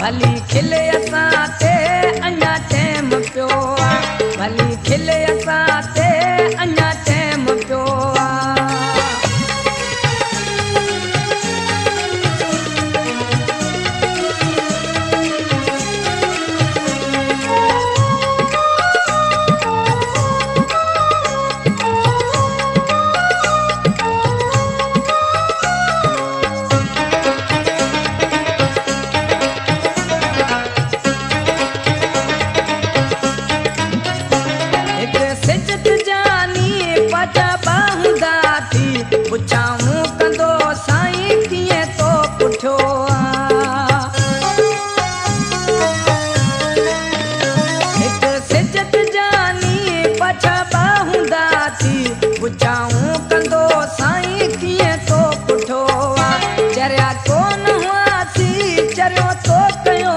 भली खिले असां ते अञा टाइम पियो आहे भली खिले असां ते अञा टाइम पियो आहे पुछाऊं कंदो साईं कीअं तो पुठियो हिकु सिजत जानी पछा बाहूंदा थी पुछाऊं कंदो साईं कीअं तो पुठियो चरिया कोन हुआसीं चरियो तो कयो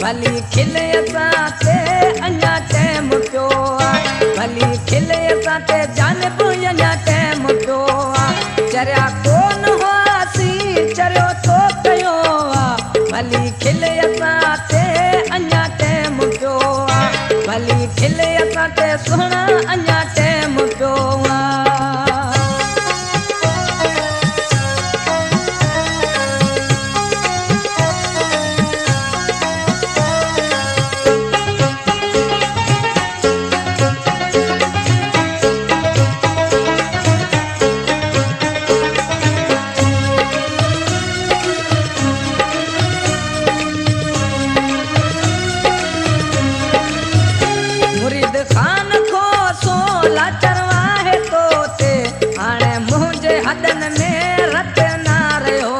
भली खिले असां ते अञा टाइम पियो भली खिले असां ते जानब अञा टाइम पियो चरिया कोन हुआसीं चरियो तो कयो भली खिले असां ते अञा टाइम पियो भली खिले असां ते सुहिणा अञा टाइम पियो खान खो सोला चरवाहे तोते हाणे मुंहिंजे हॾनि में रत न रहियो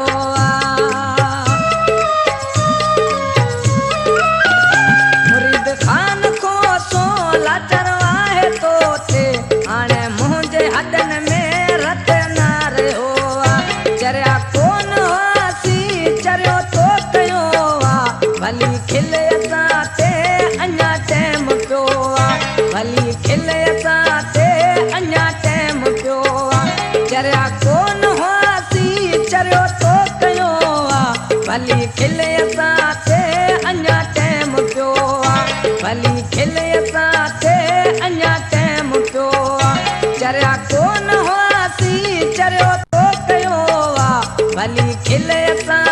मुरीद खान खो सोला चरवाहे तोते हाणे मुंहिंजे हॾनि में रत न रहियो चरिया कोन हुआसीं चरियो तो कयो भली खिले असां ते अञा टाइम पियो भली खिले असां ते अञा टाइम पियो चरिया कोन हुआसीं चरियो तो कयो भली खिले असां ते अञा टाइम पियो भली खिले असां ते अञा टाइम पियो चरिया कोन हुआसीं चरियो तो कयो भली खिले असां